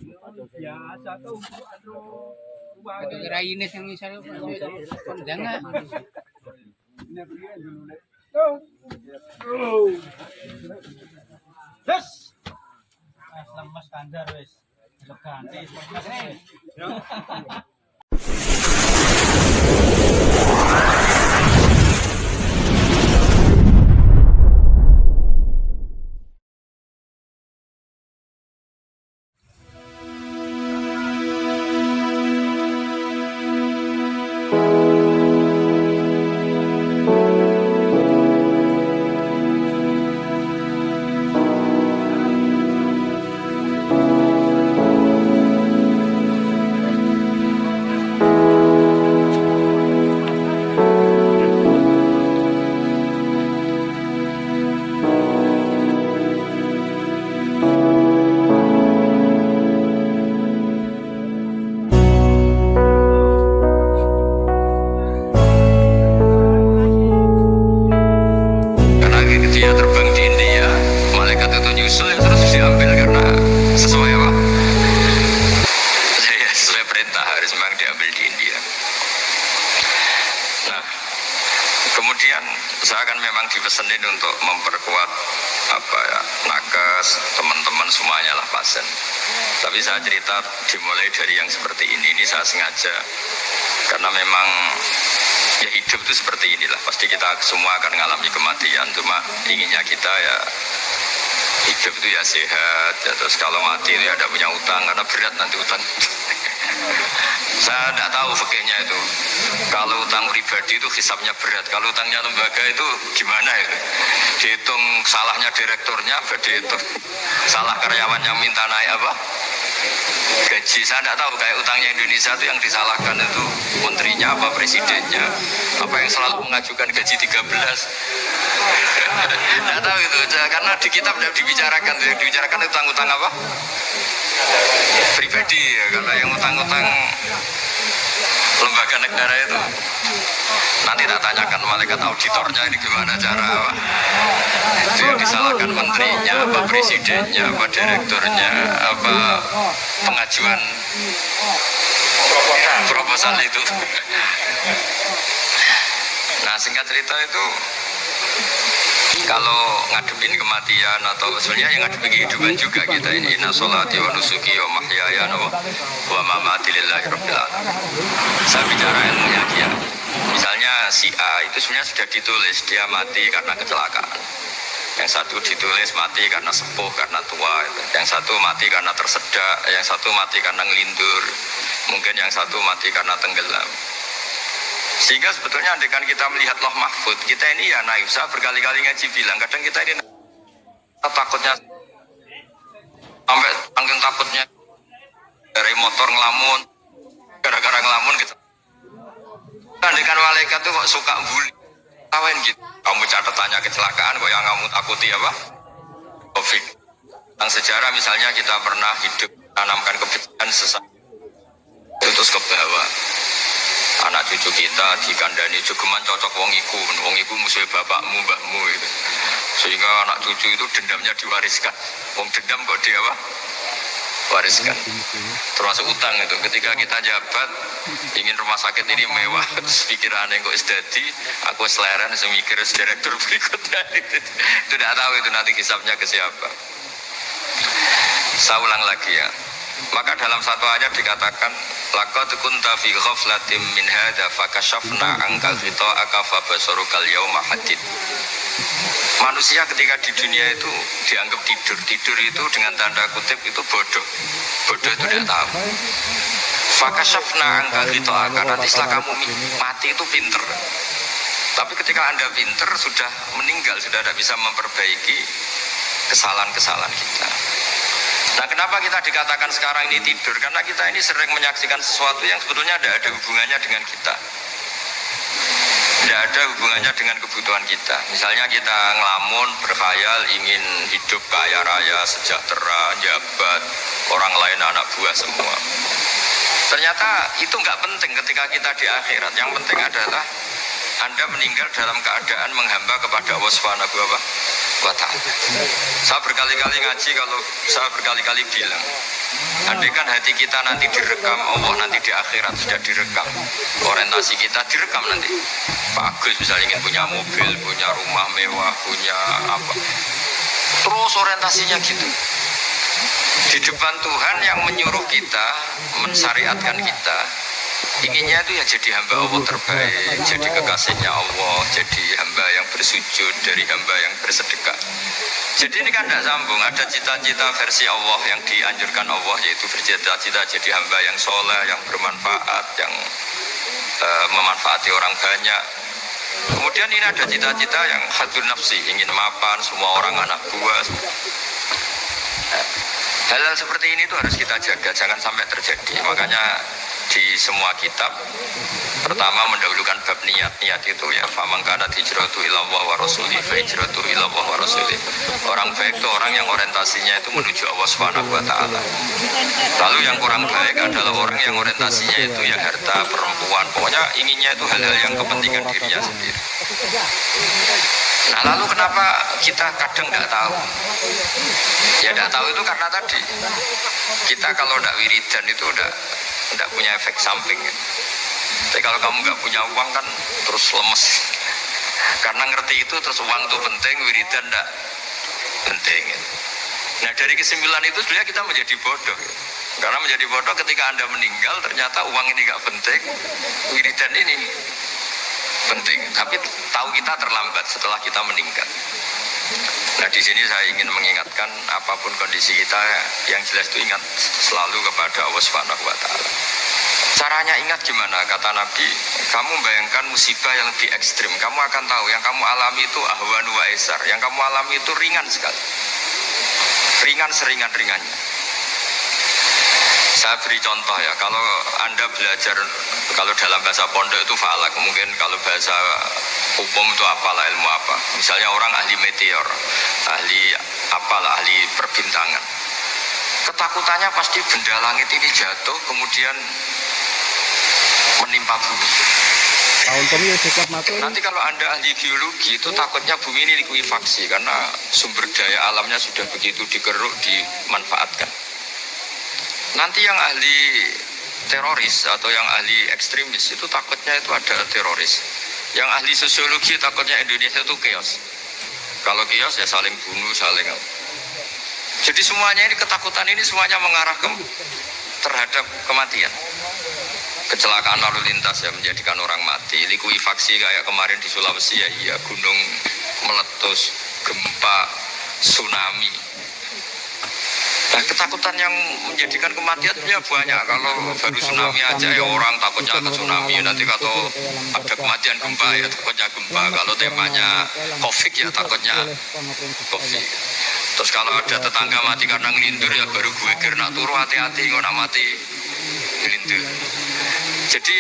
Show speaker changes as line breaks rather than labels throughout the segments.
Biasa tuh,
Kira ini yang misalnya kondangan.
Terus, lemas standar wes, ganti lemas wes.
Dia terbang di India, malaikat itu nyusul ya terus diambil karena sesuai apa? Ya, sesuai perintah harus memang diambil di India. Nah, kemudian saya akan memang dipesenin untuk memperkuat apa ya, nakes, teman-teman semuanya lah pasien. Tapi saya cerita dimulai dari yang seperti ini saya sengaja karena memang ya hidup itu seperti inilah, pasti kita semua akan mengalami kematian, cuma inginnya kita ya hidup itu ya sehat ya, terus kalau mati itu ya ada punya utang karena berat nanti utang. Saya tidak tahu fikihnya itu, kalau utang pribadi itu hisabnya berat, kalau utangnya lembaga itu gimana itu, dihitung salahnya direkturnya, dihitung salah karyawan yang minta naik apa gaji. Saya tidak tahu kayak utangnya Indonesia itu yang disalahkan itu menterinya apa presidennya, apa yang selalu mengajukan gaji 13. Tidak tahu itu, karena di kitab tidak dibicarakan, yang dibicarakan utang-utang apa pribadi ya, kalau yang utang-utang lembaga negara itu nanti tak tanyakan malaikat auditornya ini gimana cara apa itu yang disalahkan menterinya apa presidennya apa direkturnya apa pengajuan proposal itu. Nah singkat cerita itu kalau ngadepin kematian atau sebenarnya yang ngadepin kehidupan juga kita ini, inna sholati wa nusuki wa mahyaya wa mamati lillahi rabbil alamin. Saya bicara ilmunya dia. Misalnya si A itu sebenarnya sudah ditulis dia mati karena kecelakaan. Yang satu ditulis mati karena sepuh, karena tua. Yang satu mati karena tersedak, yang satu mati karena ngelindur. Mungkin yang satu mati karena tenggelam. Sehingga sebetulnya andaikan kita melihat Loh Mahfud, kita ini ya naif. Saya berkali-kali ngaji bilang, kadang kita ini takutnya sampai saking takutnya dari motor ngelamun, gara-gara ngelamun gitu. Andaikan malaikat tuh kok suka bully, tawain gitu. Kamu catatannya kecelakaan, kok yang kamu takuti apa? Covid. Tentang sejarah misalnya kita pernah hidup tanamkan kebencian sesat, terus ke bawah. Anak cucu kita dikandani jogeman cocok wong iku musuh bapakmu mbahmu itu. Sehingga anak cucu itu dendamnya diwariskan. Wong dendam kok dia apa? Wariskan. Termasuk utang itu. Ketika kita jabat ingin rumah sakit ini mewah, pikirannya kok isdadi, aku seleren semikir direktur berikutnya itu tidak tahu itu nanti hisabnya ke siapa. Saya ulang lagi ya. Maka dalam satu ayat dikatakan laqad kunta fi ghaflatin min hadza fakashafna anka ghita'aka fabasarukal yauma hadid. Manusia ketika di dunia itu dianggap tidur itu dengan tanda kutip itu bodoh itu tidak tahu. Fakashafna anka ghita'aka, nanti setelah kamu mati itu pinter. Tapi ketika Anda pinter sudah meninggal, sudah tidak bisa memperbaiki kesalahan-kesalahan kita. Nah kenapa kita dikatakan sekarang ini tidur? Karena kita ini sering menyaksikan sesuatu yang sebetulnya tidak ada hubungannya dengan kita, tidak ada hubungannya dengan kebutuhan kita. Misalnya kita ngelamun, berkhayal, ingin hidup kaya raya, sejahtera, jabat, orang lain anak buah semua. Ternyata itu nggak penting ketika kita di akhirat. Yang penting adalah Anda meninggal dalam keadaan menghamba kepada Allah Subhanahu wa ta'ala. Saya berkali-kali ngaji, kalau saya berkali-kali bilang Andaikan hati kita nanti direkam Allah, nanti di akhirat sudah direkam, orientasi kita direkam nanti. Pak Agus misalnya ingin punya mobil, punya rumah mewah, punya apa, terus orientasinya gitu. Di depan Tuhan yang menyuruh kita, mensyariatkan kita, inginnya itu ya jadi hamba Allah terbaik, jadi kekasihnya Allah, jadi hamba yang bersujud, dari hamba yang bersedekah. Jadi ini kan tidak sambung, ada cita-cita versi Allah yang dianjurkan Allah, yaitu bercita-cita jadi hamba yang soleh, yang bermanfaat, yang memanfaati orang banyak. Kemudian ini ada cita-cita yang hadun nafsi, ingin mapan semua orang anak buah. Hal-hal seperti ini itu harus kita jaga, jangan sampai terjadi. Makanya di semua kitab pertama mendahulukan bab niat. Niat itu ya faman kana hijratu ilallah wa rasulih fa hijratu ilallah wa rasulih. Orang baik itu orang yang orientasinya itu menuju Allah Subhanahu wa taala. Lalu yang kurang baik adalah orang yang orientasinya itu ya harta, perempuan, pokoknya inginnya itu hal-hal yang kepentingan dirinya sendiri. Nah lalu kenapa kita kadang tidak tahu? Ya tidak tahu itu karena tadi kita kalau tidak wiridan itu tidak punya efek samping. Tapi kalau kamu nggak punya uang kan terus lemes. Karena ngerti itu terus uang itu penting, wiridan tidak penting. Nah dari kesimpulan itu sebenarnya kita menjadi bodoh. Karena menjadi bodoh ketika Anda meninggal ternyata uang ini nggak penting, wiridan ini penting. Tapi tahu kita terlambat setelah kita meninggal. Nah di sini saya ingin mengingatkan apapun kondisi kita, yang jelas itu ingat selalu kepada Allah Subhanahu wa taala. Caranya ingat gimana? Kata Nabi, kamu bayangkan musibah yang lebih ekstrim, kamu akan tahu yang kamu alami itu ahwanu wa aisar, yang kamu alami itu ringan sekali. Ringan seringan-ringannya. Saya beri contoh ya, kalau Anda belajar, kalau dalam bahasa pondok itu falak, mungkin kalau bahasa umum itu apalah, ilmu apa. Misalnya orang ahli meteor, ahli apalah, ahli perbintangan. Ketakutannya pasti benda langit ini jatuh kemudian menimpa bumi. Nanti kalau Anda ahli geologi itu takutnya bumi ini likuifaksi karena sumber daya alamnya sudah begitu dikeruk, dimanfaatkan. Nanti yang ahli teroris atau yang ahli ekstremis itu takutnya itu ada teroris. Yang ahli sosiologi takutnya Indonesia itu chaos. Kalau chaos ya saling bunuh, saling. Jadi semuanya ini ketakutan ini semuanya mengarah terhadap kematian. Kecelakaan lalu lintas ya menjadikan orang mati. Likuifaksi kayak kemarin di Sulawesi ya iya, gunung meletus, gempa, tsunami. Nah, ketakutan yang menjadikan kematian ya banyak. Kalau baru tsunami aja ya orang takutnya ke tsunami. Nanti kalau ada kematian gempa ya takutnya gempa. Kalau temanya COVID ya takutnya COVID. Terus kalau ada tetangga mati karena ngelindur ya baru gue kira turu hati-hati nggak mati ngelindur. Jadi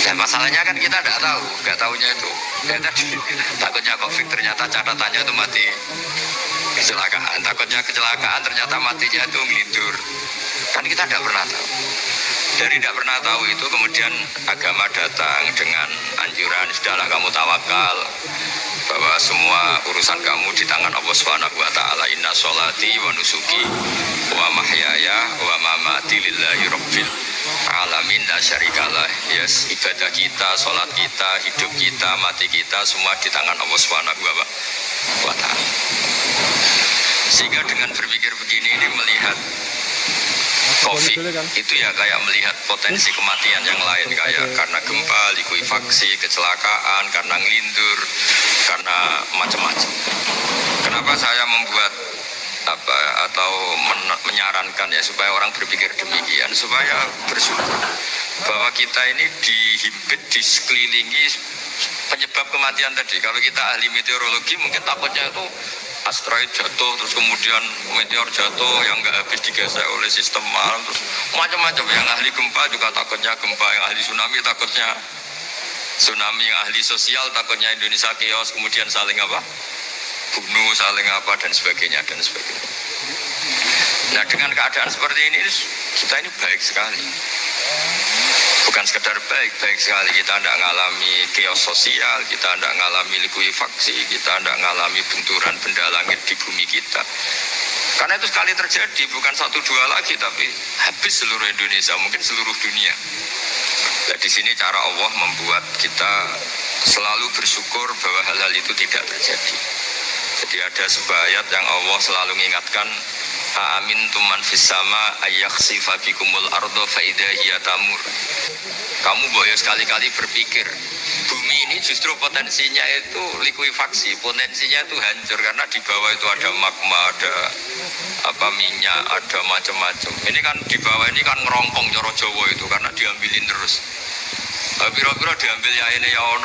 ya masalahnya kan kita nggak tahunya itu. Ya, tadi, takutnya COVID ternyata catatannya itu mati kecelakaan, takutnya kecelakaan ternyata matinya itu ngelindur. Kan kita tidak pernah tahu. Dari tidak pernah tahu itu kemudian agama datang dengan anjuran sudahlah kamu tawakal bahwa semua urusan kamu di tangan Allah Subhanahu wa taala. Inna sholati wa nusuki wa mahyaya wa mamati lillahi rabbil alamin la syarikalah. Yes, ibadah kita, sholat kita, hidup kita, mati kita semua di tangan Allah Subhanahu wa taala. Sehingga dengan berpikir begini ini melihat COVID itu ya kayak melihat potensi kematian yang lain, kayak karena gempa, likuifaksi, kecelakaan, karena ngelindur, karena macam-macam. Kenapa saya membuat atau menyarankan ya supaya orang berpikir demikian, supaya bersyukur bahwa kita ini dihimpit, disekelilingi penyebab kematian tadi. Kalau kita ahli meteorologi mungkin takutnya itu asteroid jatuh, terus kemudian meteor jatuh yang nggak habis digesek oleh sistem alam, terus macam-macam. Yang ahli gempa juga takutnya gempa, yang ahli tsunami takutnya tsunami, yang ahli sosial takutnya Indonesia chaos, kemudian saling bunuh, saling dan sebagainya dan sebagainya. Nah dengan keadaan seperti ini kita ini baik sekali. Bukan sekedar baik sekali, kita tidak mengalami chaos sosial, kita tidak mengalami likuifaksi, kita tidak mengalami benturan benda langit di bumi kita. Karena itu sekali terjadi, bukan 1-2 lagi, tapi habis seluruh Indonesia, mungkin seluruh dunia. Nah, di sini cara Allah membuat kita selalu bersyukur bahwa hal-hal itu tidak terjadi. Jadi ada sebuah ayat yang Allah selalu mengingatkan, amin tuman fissama ayakhsifa bikumul ardo faida hiya tamur. Kamu boleh sekali-kali berpikir bumi ini justru potensinya itu likuifaksi, potensinya itu hancur karena di bawah itu ada magma, ada minyak, ada macam-macam. Ini kan di bawah ini kan ngerongkong coro Jawa itu karena diambilin terus. Biro-biro diambil ya ini ya ono